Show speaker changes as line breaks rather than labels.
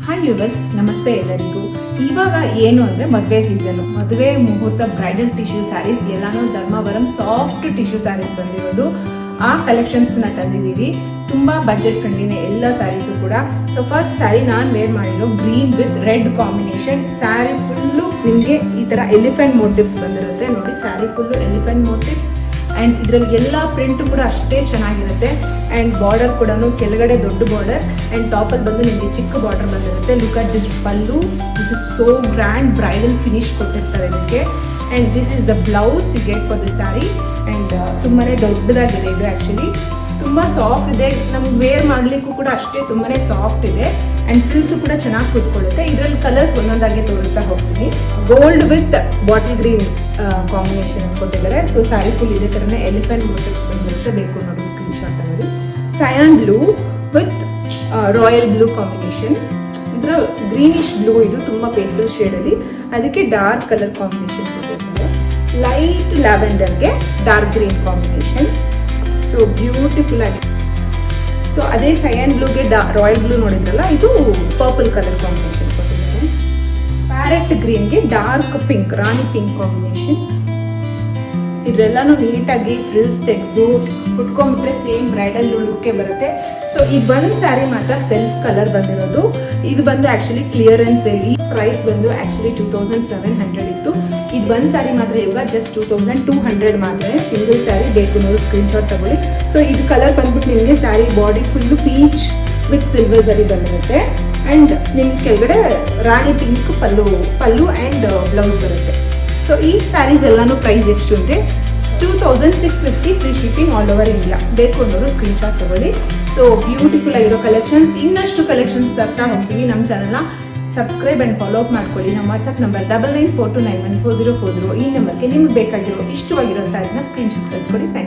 Hi viewers, ನಮಸ್ತೆ ಎಲ್ಲರಿಗೂ. ಇವಾಗ ಏನು ಅಂದರೆ ಮದುವೆ ಸೀಸನ್ನು, ಮದುವೆ ಮುಹೂರ್ತ ಬ್ರೈಡಲ್ ಟಿಶ್ಯೂ ಸ್ಯಾರೀಸ್ ಎಲ್ಲಾನು ಧರ್ಮವರಂ ಸಾಫ್ಟ್ ಟಿಶ್ಯೂ ಸ್ಯಾರೀಸ್ ಬಂದಿರೋದು. ಆ ಕಲೆಕ್ಷನ್ಸ್ನ ತಂದಿದ್ದೀವಿ. ತುಂಬ ಬಜೆಟ್ ಫ್ರೆಂಡ್ಲಿನೇ ಎಲ್ಲ ಸ್ಯಾರೀಸು ಕೂಡ. ಸೊ ಫಸ್ಟ್ ಸ್ಯಾರಿ ನಾನು ವೇರ್ ಮಾಡಿರೋ green with red combination. Sari full ನಿಮಗೆ ಈ ಥರ ಎಲಿಫೆಂಟ್ ಮೋಟಿವ್ಸ್ ಬಂದಿರುತ್ತೆ ನೋಡಿ. Sari full elephant motives and ಇದರಲ್ಲಿ ಎಲ್ಲ ಪ್ರಿಂಟು ಕೂಡ ಅಷ್ಟೇ ಚೆನ್ನಾಗಿರುತ್ತೆ. ಆ್ಯಂಡ್ ಬಾರ್ಡರ್ ಕೂಡ ಕೆಳಗಡೆ ದೊಡ್ಡ ಬಾರ್ಡರ್ ಆ್ಯಂಡ್ ಟಾಪಲ್ಲಿ ಬಂದು ನಿಮಗೆ ಚಿಕ್ಕ ಬಾರ್ಡರ್ ಬಂದಿರುತ್ತೆ. Look at this pallu. This is so grand bridal finish ಕೊಟ್ಟಿರ್ತಾರೆ ಇದಕ್ಕೆ. And this is the blouse you get for the sari. And ತುಂಬಾ ದೊಡ್ಡದಾಗಿದೆ ಇದು. ಆ್ಯಕ್ಚುಲಿ ತುಂಬ ಸಾಫ್ಟ್ ಇದೆ. ನಮ್ಗೆ ವೇರ್ ಮಾಡಲಿಕ್ಕೂ ಕೂಡ ಅಷ್ಟೇ ತುಂಬಾ ಸಾಫ್ಟ್ ಇದೆ. ಆ್ಯಂಡ್ ಫ್ರಿಲ್ಸು ಕೂಡ ಚೆನ್ನಾಗಿ ಕೂತ್ಕೊಳ್ಳುತ್ತೆ. ಇದರಲ್ಲಿ ಕಲರ್ಸ್ ಒಂದೊಂದಾಗಿ ತೋರಿಸ್ತಾ ಹೋಗ್ತೀನಿ. Gold with bottle green combination ಕೊಟ್ಟಿದ್ದಾರೆ. ಸೊ ಸ್ಯಾರಿ ಫುಲ್ ಇದೇ ಥರನೇ ಎಲಿಫೆಂಟ್ ಮೋಟಿವ್ಸ್ ಬಂದಿರುತ್ತೆ. ಬೇಕು ನೋಡಿ ಸ್ಕ್ರೀನ್ ಶಾಟ್ ತಗೊಳ್ಳಿ. Cyan blue with royal blue combination. ಇದರ ಗ್ರೀನಿಶ್ ಬ್ಲೂ ಇದು ತುಂಬ ಪೇಸ್ಟಲ್ ಶೇಡಲ್ಲಿ, ಅದಕ್ಕೆ ಡಾರ್ಕ್ ಕಲರ್ ಕಾಂಬಿನೇಷನ್ ಕೊಟ್ಟಿರ್ತಾರೆ. ಲೈಟ್ ಲ್ಯಾವೆಂಡರ್ಗೆ dark green combination. So beautiful ಆಗಿದೆ. ಸೊ ಅದೇ ಸಯಾನ್ ಬ್ಲೂಗೆ ರಾಯಲ್ ಬ್ಲೂ ನೋಡಿದ್ರಲ್ಲ, ಇದು ಪರ್ಪಲ್ ಕಲರ್ ಕಾಂಬಿನೇಷನ್ ಕೊಟ್ಟಿದ್ದಾರೆ. ಪ್ಯಾರೆಟ್ ಗ್ರೀನ್ಗೆ dark pink, rani pink combination. ಇದೆಲ್ಲನೂ ನೀಟಾಗಿ ಫ್ರಿಲ್ಸ್ ತೆಗೆದು ಉಟ್ಕೊಂಡ್ಬಿಟ್ರೆ ಸೇಮ್ ಬ್ರೈಡಲ್ ಲುಕ್ಗೆ ಬರುತ್ತೆ. ಸೊ ಈ ಬಂದ್ ಸ್ಯಾರಿ ಮಾತ್ರ ಸೆಲ್ಫ್ ಕಲರ್ ಬಂದಿರೋದು. ಇದು ಬಂದು ಆ್ಯಕ್ಚುಲಿ ಕ್ಲಿಯರೆನ್ಸ್ ಸೇಲ್. ಈ ಪ್ರೈಸ್ ಬಂದು ಆ್ಯಕ್ಚುಲಿ 2700 ಇತ್ತು. ಇದು ಬಂದ್ ಸ್ಯಾರಿ ಮಾತ್ರ ಇವಾಗ ಜಸ್ಟ್ 2200 ಮಾತ್ರ. ಸಿಂಗಲ್ ಸ್ಯಾರಿ ಬೇಕು ನೋಡಿ ಸ್ಕ್ರೀನ್ ಶಾಟ್ ತಗೊಳ್ಳಿ. ಸೊ ಇದು ಕಲರ್ ಬಂದ್ಬಿಟ್ಟು ನಿಮಗೆ sari body full peach with silver ಸರಿ ಬಂದಿರುತ್ತೆ. ಆ್ಯಂಡ್ ನಿಮ್ಗೆ ಕೆಳಗಡೆ ರಾಣಿ ಪಿಂಕ್ ಪಲ್ಲು ಆ್ಯಂಡ್ ಬ್ಲೌಸ್ ಬರುತ್ತೆ. ಸೊ ಈ ಸ್ಯಾರೀಸ್ ಎಲ್ಲಾನು ಪ್ರೈಸ್ ಎಷ್ಟು ಅಂದರೆ 2650 free shipping all over India. ಬೇಕು ಅನ್ನೋರು ಸ್ಕ್ರೀನ್ ಶಾಟ್ ತಗೊಳ್ಳಿ. ಸೊ ಬ್ಯೂಟಿಫುಲ್ ಆಗಿರೋ ಕಲೆಕ್ಷನ್ಸ್, ಇನ್ನಷ್ಟು ಕಲೆಕ್ಷನ್ಸ್ ತರ್ತಾ ಹೋಗ್ತೀವಿ. ನಮ್ಮ ಚಾನಲ್ನ ಸಬ್ಸ್ಕ್ರೈಬ್ ಆ್ಯಂಡ್ ಫಾಲೋ ಅಪ್ ಮಾಡ್ಕೊಳ್ಳಿ. ನಮ್ಮ ವಾಟ್ಸಪ್ ನಂಬರ್ 9942914040. ಈ ನಂಬರ್ಗೆ ನಿಮ್ಗೆ ಬೇಕಾಗಿರೋ ಇಷ್ಟವಾಗಿರೋ ಸ್ಯಾರಿನ ಸ್ಕ್ರೀನ್ ಶಾಟ್ ಕಳಿಸ್ಕೊಡಿ. Thank you.